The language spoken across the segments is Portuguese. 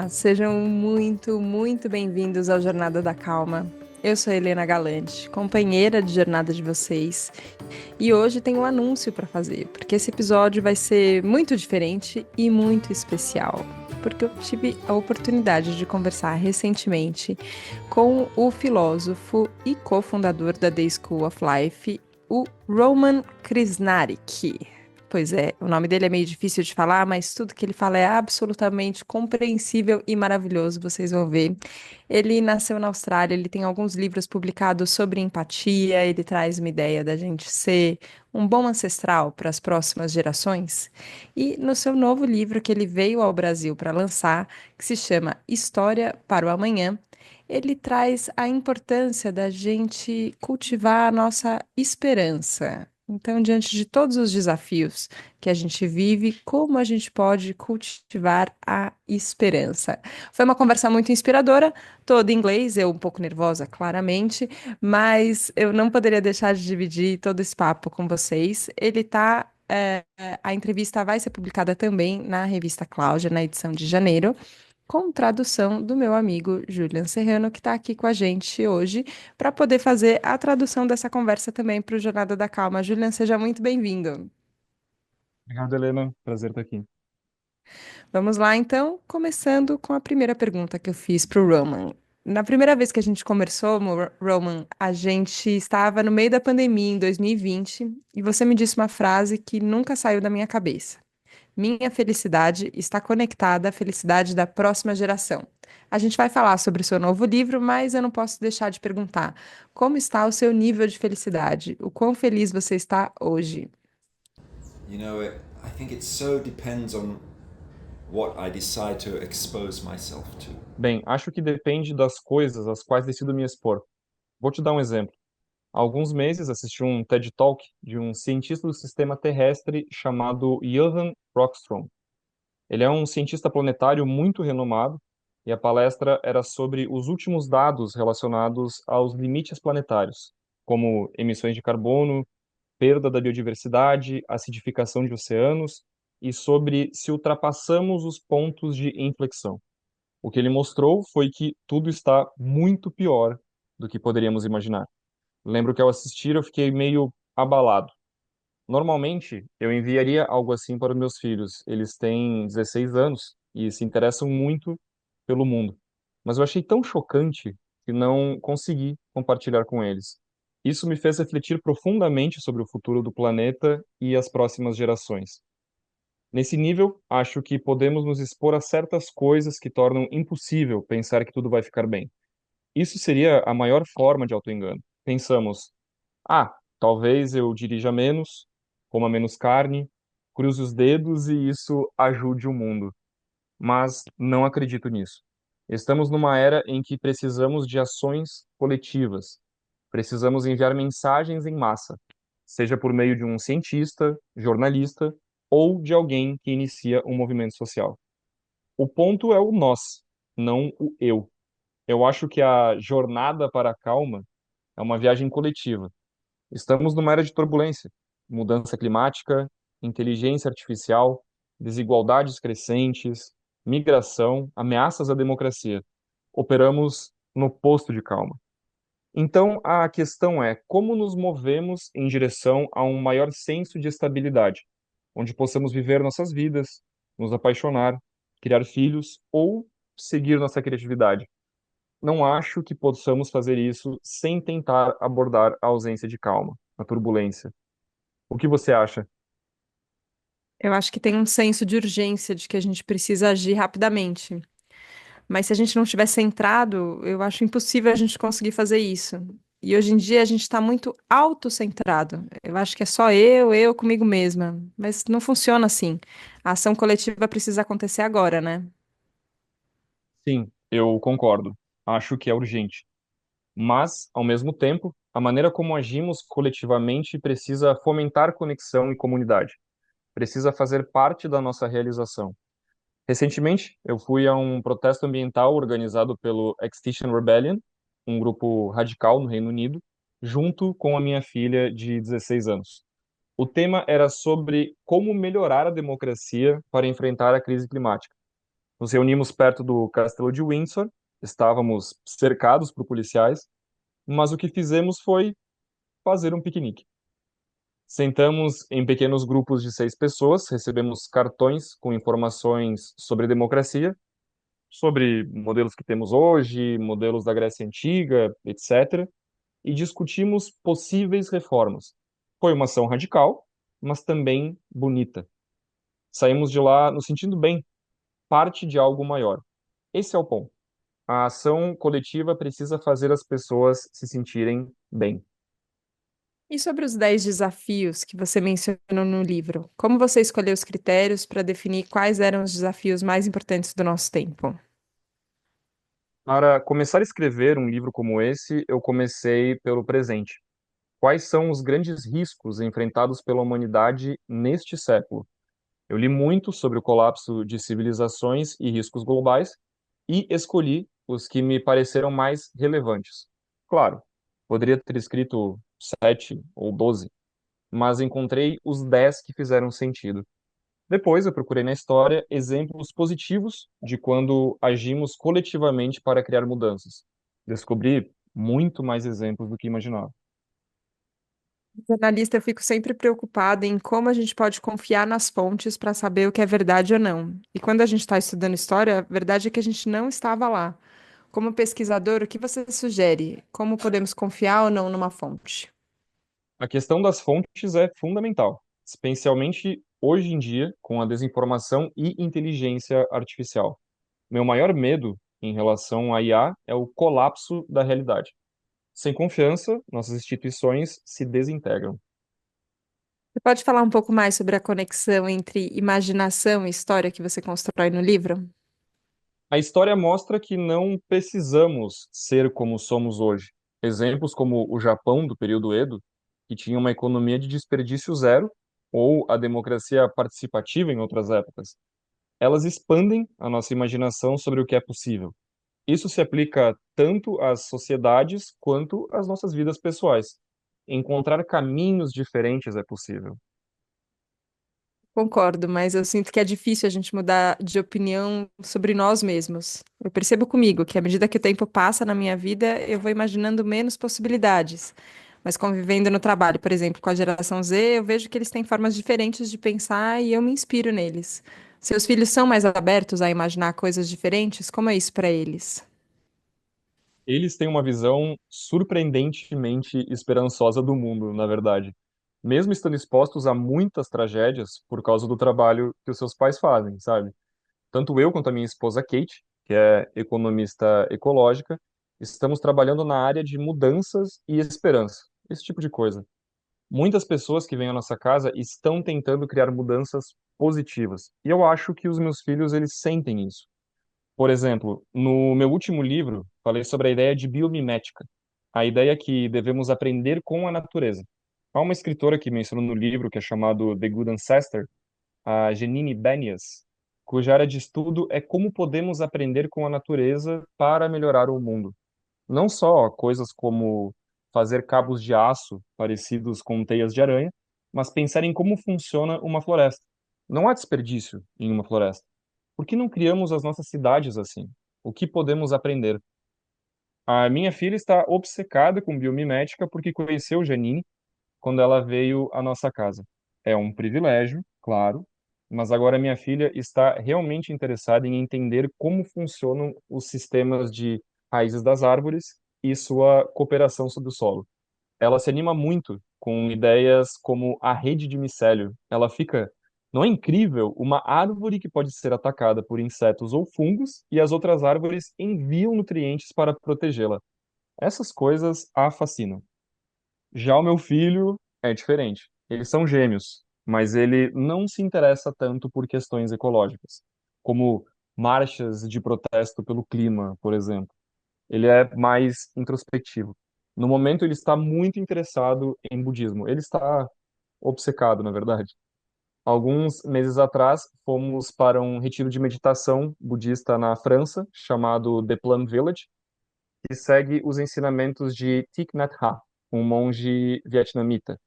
Olá, sejam muito bem-vindos ao Jornada da Calma. Eu sou a Helena Galante, companheira de jornada de vocês, e hoje tenho um anúncio para fazer, porque esse episódio vai ser muito diferente e muito especial, porque eu tive a oportunidade de conversar recentemente com o filósofo e cofundador da The School of Life, o Roman Krishnarik. Pois é, o nome dele é meio difícil de falar, mas tudo que ele fala é absolutamente compreensível e maravilhoso, vocês vão ver. Ele nasceu na Austrália, ele tem alguns livros publicados sobre empatia, ele traz uma ideia da gente ser um bom ancestral para as próximas gerações. E no seu novo livro que ele veio ao Brasil para lançar, que se chama História para o Amanhã, ele traz a importância da gente cultivar a nossa esperança. Então, diante de todos os desafios que a gente vive, como a gente pode cultivar a esperança? Foi uma conversa muito inspiradora, toda em inglês, eu um pouco nervosa, claramente, mas eu não poderia deixar de dividir todo esse papo com vocês. A entrevista vai ser publicada também na revista Cláudia, na edição de janeiro, com tradução do meu amigo Julian Serrano, que está aqui com a gente hoje, para poder fazer a tradução dessa conversa também para o Jornada da Calma. Julian, seja muito bem-vindo. Obrigado, Helena. Prazer estar aqui. Vamos lá, então, começando com a primeira pergunta que eu fiz para o Roman. Na primeira vez que a gente conversou, Roman, a gente estava no meio da pandemia em 2020 e você me disse uma frase que nunca saiu da minha cabeça. Minha felicidade está conectada à felicidade da próxima geração. A gente vai falar sobre o seu novo livro, mas eu não posso deixar de perguntar: como está o seu nível de felicidade? O quão feliz você está hoje? I think it so depends on what I decide to expose myself to. Bem, acho que depende das coisas às quais decido me expor. Vou te dar um exemplo. Há alguns meses assisti um TED Talk de um cientista do sistema terrestre chamado Johan Rockström. Ele é um cientista planetário muito renomado e a palestra era sobre os últimos dados relacionados aos limites planetários, como emissões de carbono, perda da biodiversidade, acidificação de oceanos e sobre se ultrapassamos os pontos de inflexão. O que ele mostrou foi que tudo está muito pior do que poderíamos imaginar. Lembro que ao assistir eu fiquei meio abalado. Normalmente, eu enviaria algo assim para os meus filhos. Eles têm 16 anos e se interessam muito pelo mundo. Mas eu achei tão chocante que não consegui compartilhar com eles. Isso me fez refletir profundamente sobre o futuro do planeta e as próximas gerações. Nesse nível, acho que podemos nos expor a certas coisas que tornam impossível pensar que tudo vai ficar bem. Isso seria a maior forma de autoengano. Pensamos, talvez eu dirija menos, coma menos carne, cruze os dedos e isso ajude o mundo. Mas não acredito nisso. Estamos numa era em que precisamos de ações coletivas. Precisamos enviar mensagens em massa, seja por meio de um cientista, jornalista ou de alguém que inicia um movimento social. O ponto é o nós, não o eu. Eu acho que a jornada para a calma é uma viagem coletiva. Estamos numa era de turbulência, mudança climática, inteligência artificial, desigualdades crescentes, migração, ameaças à democracia. Operamos no posto de calma. Então, a questão é como nos movemos em direção a um maior senso de estabilidade, onde possamos viver nossas vidas, nos apaixonar, criar filhos ou seguir nossa criatividade. Não acho que possamos fazer isso sem tentar abordar a ausência de calma, a turbulência. O que você acha? Eu acho que tem um senso de urgência de que a gente precisa agir rapidamente. Mas se a gente não estiver centrado, eu acho impossível a gente conseguir fazer isso. E hoje em dia a gente está muito autocentrado. Eu acho que é só eu comigo mesma. Mas não funciona assim. A ação coletiva precisa acontecer agora, né? Sim, eu concordo. Acho que é urgente. Mas, ao mesmo tempo, a maneira como agimos coletivamente precisa fomentar conexão e comunidade. Precisa fazer parte da nossa realização. Recentemente, eu fui a um protesto ambiental organizado pelo Extinction Rebellion, um grupo radical no Reino Unido, junto com a minha filha de 16 anos. O tema era sobre como melhorar a democracia para enfrentar a crise climática. Nos reunimos perto do Castelo de Windsor, estávamos cercados por policiais, mas o que fizemos foi fazer um piquenique. Sentamos em pequenos grupos de 6 pessoas, recebemos cartões com informações sobre democracia, sobre modelos que temos hoje, modelos da Grécia Antiga, etc., e discutimos possíveis reformas. Foi uma ação radical, mas também bonita. Saímos de lá nos sentindo bem, parte de algo maior. Esse é o ponto. A ação coletiva precisa fazer as pessoas se sentirem bem. E sobre os 10 desafios que você mencionou no livro, como você escolheu os critérios para definir quais eram os desafios mais importantes do nosso tempo? Para começar a escrever um livro como esse, eu comecei pelo presente. Quais são os grandes riscos enfrentados pela humanidade neste século? Eu li muito sobre o colapso de civilizações e riscos globais e escolhi os que me pareceram mais relevantes. Claro, poderia ter escrito 7 ou 12, mas encontrei os 10 que fizeram sentido. Depois, eu procurei na história exemplos positivos de quando agimos coletivamente para criar mudanças. Descobri muito mais exemplos do que imaginava. Jornalista, eu fico sempre preocupada em como a gente pode confiar nas fontes para saber o que é verdade ou não. E quando a gente está estudando história, a verdade é que a gente não estava lá. Como pesquisador, o que você sugere? Como podemos confiar ou não numa fonte? A questão das fontes é fundamental, especialmente hoje em dia, com a desinformação e inteligência artificial. Meu maior medo em relação à IA é o colapso da realidade. Sem confiança, nossas instituições se desintegram. Você pode falar um pouco mais sobre a conexão entre imaginação e história que você constrói no livro? A história mostra que não precisamos ser como somos hoje. Exemplos como o Japão do período Edo, que tinha uma economia de desperdício zero, ou a democracia participativa em outras épocas, elas expandem a nossa imaginação sobre o que é possível. Isso se aplica tanto às sociedades quanto às nossas vidas pessoais. Encontrar caminhos diferentes é possível. Concordo, mas eu sinto que é difícil a gente mudar de opinião sobre nós mesmos. Eu percebo comigo que à medida que o tempo passa na minha vida, eu vou imaginando menos possibilidades. Mas convivendo no trabalho, por exemplo, com a geração Z, eu vejo que eles têm formas diferentes de pensar e eu me inspiro neles. Seus filhos são mais abertos a imaginar coisas diferentes? Como é isso para eles? Eles têm uma visão surpreendentemente esperançosa do mundo, na verdade. Mesmo estando expostos a muitas tragédias por causa do trabalho que os seus pais fazem, sabe? Tanto eu quanto a minha esposa Kate, que é economista ecológica, estamos trabalhando na área de mudanças e esperança, esse tipo de coisa. Muitas pessoas que vêm à nossa casa estão tentando criar mudanças positivas. E eu acho que os meus filhos, eles sentem isso. Por exemplo, no meu último livro, falei sobre a ideia de biomimética, a ideia é que devemos aprender com a natureza. Há uma escritora que mencionou no livro, que é chamado The Good Ancestor, a Janine Benyus, cuja área de estudo é como podemos aprender com a natureza para melhorar o mundo. Não só coisas como fazer cabos de aço parecidos com teias de aranha, mas pensar em como funciona uma floresta. Não há desperdício em uma floresta. Por que não criamos as nossas cidades assim? O que podemos aprender? A minha filha está obcecada com biomimética porque conheceu Janine quando ela veio à nossa casa. É um privilégio, claro, mas agora minha filha está realmente interessada em entender como funcionam os sistemas de raízes das árvores e sua cooperação sobre o solo. Ela se anima muito com ideias como a rede de micélio. Ela fica, não é incrível? Uma árvore que pode ser atacada por insetos ou fungos e as outras árvores enviam nutrientes para protegê-la. Essas coisas a fascinam. Já o meu filho é diferente. Eles são gêmeos, mas ele não se interessa tanto por questões ecológicas, como marchas de protesto pelo clima, por exemplo. Ele é mais introspectivo. No momento, ele está muito interessado em budismo. Ele está obcecado, na verdade. Alguns meses atrás, fomos para um retiro de meditação budista na França, chamado The Plum Village, que segue os ensinamentos de Thich Nhat Hanh, um monge vietnamita.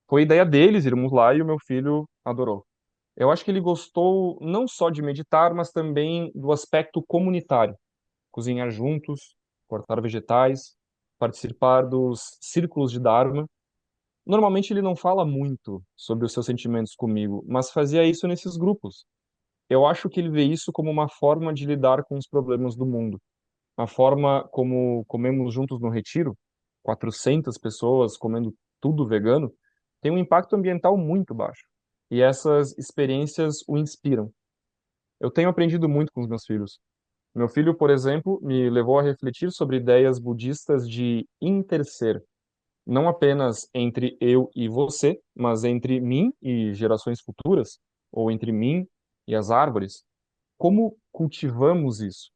Foi ideia deles irmos lá e o meu filho adorou. Eu acho que ele gostou não só de meditar, mas também do aspecto comunitário, cozinhar juntos, cortar vegetais, participar dos círculos de Dharma. Normalmente ele não fala muito sobre os seus sentimentos comigo, mas fazia isso nesses grupos. Eu acho que ele vê isso como uma forma de lidar com os problemas do mundo. A forma como comemos juntos no retiro, 400 pessoas comendo tudo vegano, tem um impacto ambiental muito baixo. E essas experiências o inspiram. Eu tenho aprendido muito com os meus filhos. Meu filho, por exemplo, me levou a refletir sobre ideias budistas de interser, não apenas entre eu e você, mas entre mim e gerações futuras, ou entre mim e as árvores. Como cultivamos isso?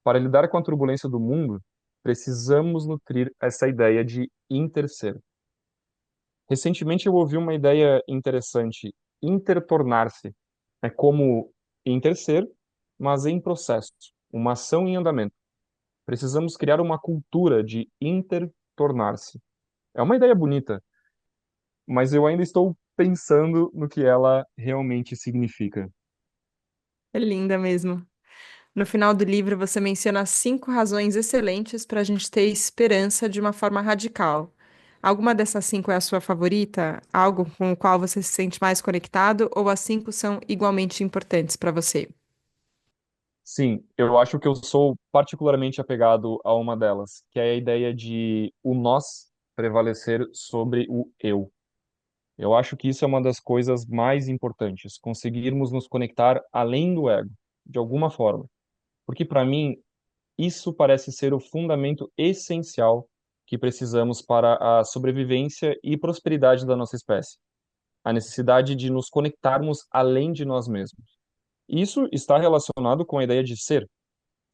Para lidar com a turbulência do mundo, precisamos nutrir essa ideia de interser. Recentemente eu ouvi uma ideia interessante, intertornar-se. É como interser, mas em processo, uma ação em andamento. Precisamos criar uma cultura de intertornar-se. É uma ideia bonita, mas eu ainda estou pensando no que ela realmente significa. É linda mesmo. No final do livro, você menciona 5 razões excelentes para a gente ter esperança de uma forma radical. Alguma dessas 5 é a sua favorita? Algo com o qual você se sente mais conectado? Ou as 5 são igualmente importantes para você? Sim, eu acho que eu sou particularmente apegado a uma delas, que é a ideia de o nós prevalecer sobre o eu. Eu acho que isso é uma das coisas mais importantes, conseguirmos nos conectar além do ego, de alguma forma. Porque para mim, isso parece ser o fundamento essencial que precisamos para a sobrevivência e prosperidade da nossa espécie. A necessidade de nos conectarmos além de nós mesmos. Isso está relacionado com a ideia de ser,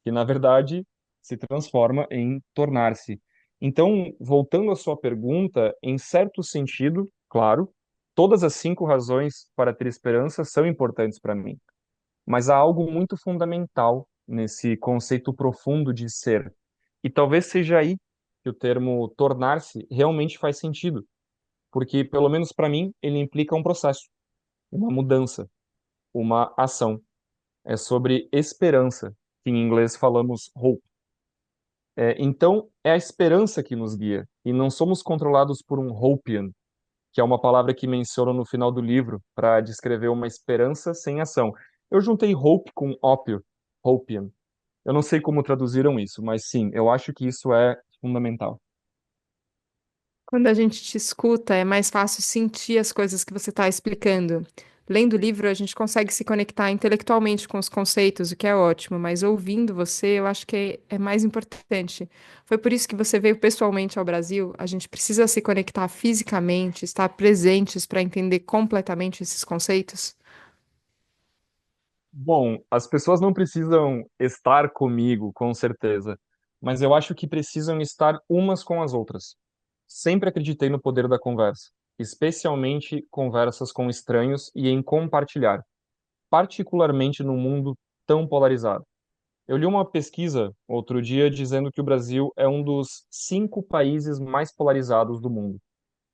que na verdade se transforma em tornar-se. Então, voltando à sua pergunta, em certo sentido, claro, todas as 5 razões para ter esperança são importantes para mim, mas há algo muito fundamental nesse conceito profundo de ser. E talvez seja aí que o termo tornar-se realmente faz sentido, porque, pelo menos para mim, ele implica um processo, uma mudança, uma ação. É sobre esperança, que em inglês falamos hope. Então, é a esperança que nos guia, e não somos controlados por um Hopian, que é uma palavra que menciono no final do livro para descrever uma esperança sem ação. Eu juntei hope com ópio, Hopian. Eu não sei como traduziram isso, mas sim, eu acho que isso é fundamental. Quando a gente te escuta, é mais fácil sentir as coisas que você está explicando. Lendo o livro, a gente consegue se conectar intelectualmente com os conceitos, o que é ótimo, mas ouvindo você, eu acho que é mais importante. Foi por isso que você veio pessoalmente ao Brasil. A gente precisa se conectar fisicamente, estar presentes para entender completamente esses conceitos. Bom, as pessoas não precisam estar comigo, com certeza, mas eu acho que precisam estar umas com as outras. Sempre acreditei no poder da conversa, especialmente conversas com estranhos e em compartilhar, particularmente num mundo tão polarizado. Eu li uma pesquisa outro dia dizendo que o Brasil é um dos 5 países mais polarizados do mundo.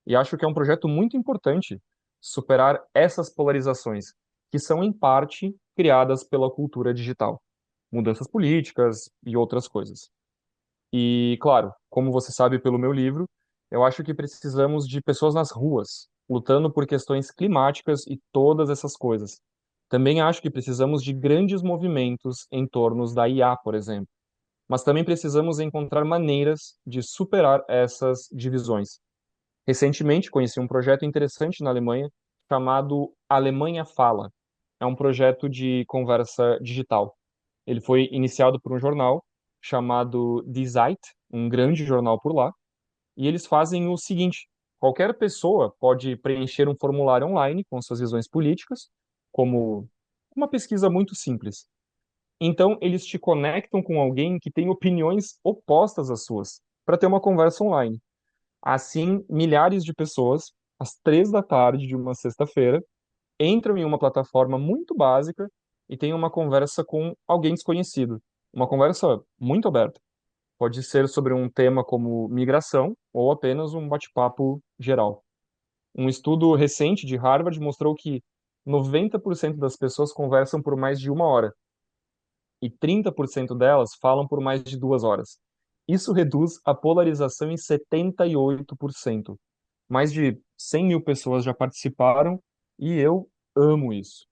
E acho que é um projeto muito importante superar essas polarizações, que são, em parte, criadas pela cultura digital, mudanças políticas e outras coisas. E, claro, como você sabe pelo meu livro, eu acho que precisamos de pessoas nas ruas, lutando por questões climáticas e todas essas coisas. Também acho que precisamos de grandes movimentos em torno da IA, por exemplo. Mas também precisamos encontrar maneiras de superar essas divisões. Recentemente, conheci um projeto interessante na Alemanha chamado Alemanha Fala. É um projeto de conversa digital. Ele foi iniciado por um jornal chamado Die Zeit, um grande jornal por lá, e eles fazem o seguinte: qualquer pessoa pode preencher um formulário online com suas visões políticas, como uma pesquisa muito simples. Então, eles te conectam com alguém que tem opiniões opostas às suas, para ter uma conversa online. Assim, milhares de pessoas, às 3 da tarde de uma sexta-feira, entram em uma plataforma muito básica e têm uma conversa com alguém desconhecido. Uma conversa muito aberta. Pode ser sobre um tema como migração ou apenas um bate-papo geral. Um estudo recente de Harvard mostrou que 90% das pessoas conversam por mais de 1 hora e 30% delas falam por mais de 2 horas. Isso reduz a polarização em 78%. Mais de 100 mil pessoas já participaram e eu amo isso.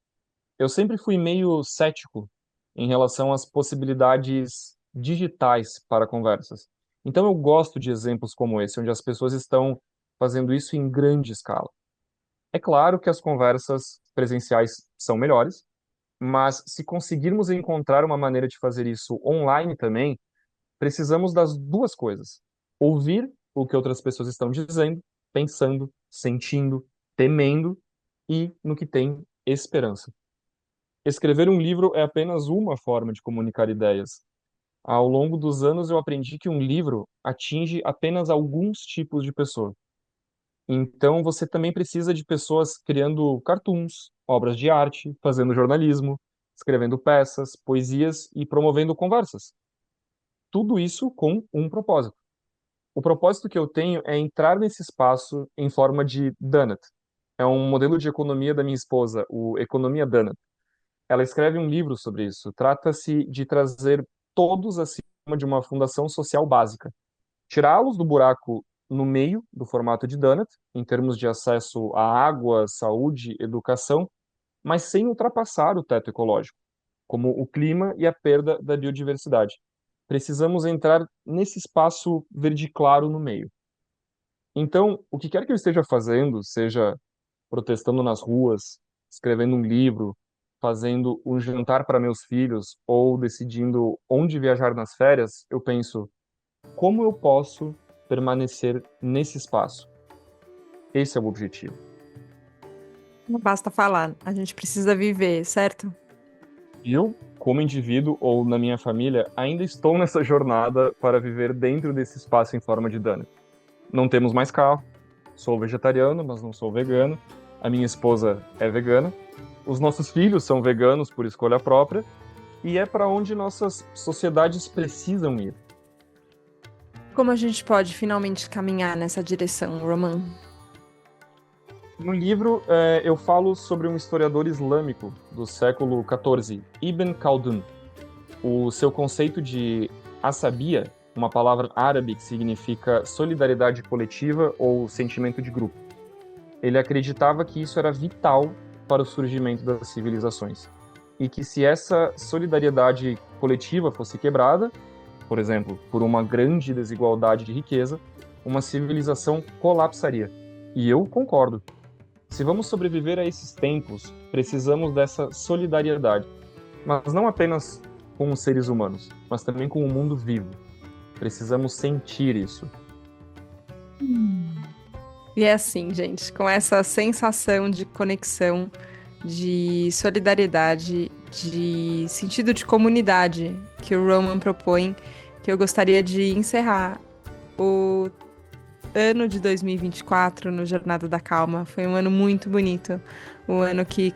Eu sempre fui meio cético em relação às possibilidades digitais para conversas. Então eu gosto de exemplos como esse, onde as pessoas estão fazendo isso em grande escala. É claro que as conversas presenciais são melhores, mas se conseguirmos encontrar uma maneira de fazer isso online também, precisamos das duas coisas: ouvir o que outras pessoas estão dizendo, pensando, sentindo, temendo e no que tem esperança. Escrever um livro é apenas uma forma de comunicar ideias. Ao longo dos anos, eu aprendi que um livro atinge apenas alguns tipos de pessoa. Então, você também precisa de pessoas criando cartoons, obras de arte, fazendo jornalismo, escrevendo peças, poesias e promovendo conversas. Tudo isso com um propósito. O propósito que eu tenho é entrar nesse espaço em forma de donut. É um modelo de economia da minha esposa, o Economia Donut. Ela escreve um livro sobre isso. Trata-se de trazer todos acima de uma fundação social básica, tirá-los do buraco no meio do formato de donut, em termos de acesso à água, saúde, educação, mas sem ultrapassar o teto ecológico, como o clima e a perda da biodiversidade. Precisamos entrar nesse espaço verde claro no meio. Então, o que quer que eu esteja fazendo, seja protestando nas ruas, escrevendo um livro, fazendo um jantar para meus filhos ou decidindo onde viajar nas férias, eu penso: como eu posso permanecer nesse espaço? Esse é o objetivo. Não basta falar, a gente precisa viver, certo? Eu, como indivíduo ou na minha família, ainda estou nessa jornada para viver dentro desse espaço em forma de donut. Não temos mais carro, sou vegetariano, mas não sou vegano. A minha esposa é vegana. Os nossos filhos são veganos por escolha própria. E é para onde nossas sociedades precisam ir. Como a gente pode finalmente caminhar nessa direção, Roman? No livro, eu falo sobre um historiador islâmico do século XIV, Ibn Khaldun. O seu conceito de asabia, uma palavra árabe que significa solidariedade coletiva ou sentimento de grupo. Ele acreditava que isso era vital para o surgimento das civilizações. E que se essa solidariedade coletiva fosse quebrada, por exemplo, por uma grande desigualdade de riqueza, uma civilização colapsaria. E eu concordo. Se vamos sobreviver a esses tempos, precisamos dessa solidariedade. Mas não apenas com os seres humanos, mas também com o mundo vivo. Precisamos sentir isso. E é assim, gente, com essa sensação de conexão, de solidariedade, de sentido de comunidade que o Roman propõe, que eu gostaria de encerrar o ano de 2024 no Jornada da Calma. Foi um ano muito bonito, um ano que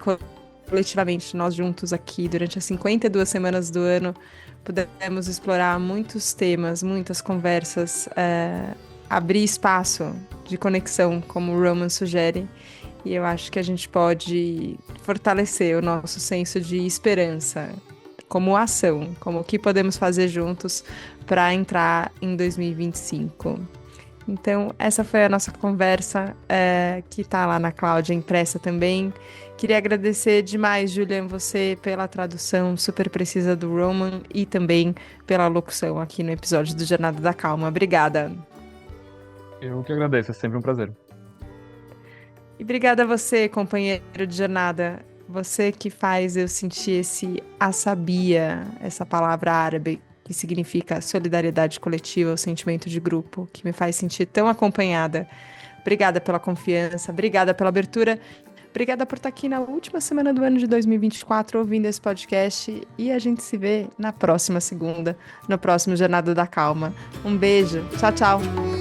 coletivamente nós juntos aqui durante as 52 semanas do ano pudemos explorar muitos temas, muitas conversas, abrir espaço de conexão, como o Roman sugere, e eu acho que a gente pode fortalecer o nosso senso de esperança como ação, como o que podemos fazer juntos para entrar em 2025. Então, essa foi a nossa conversa, que tá lá na Cláudia impressa também. Queria agradecer demais, Julian, você pela tradução super precisa do Roman e também pela locução aqui no episódio do Jornada da Calma. Obrigada. Eu que agradeço, é sempre um prazer. E obrigada a você, companheiro de jornada. Você que faz eu sentir esse asabia, essa palavra árabe que significa solidariedade coletiva, o sentimento de grupo, que me faz sentir tão acompanhada. Obrigada pela confiança, obrigada pela abertura, obrigada por estar aqui na última semana do ano de 2024 ouvindo esse podcast, e a gente se vê na próxima segunda, no próximo Jornada da Calma. Um beijo, tchau, tchau!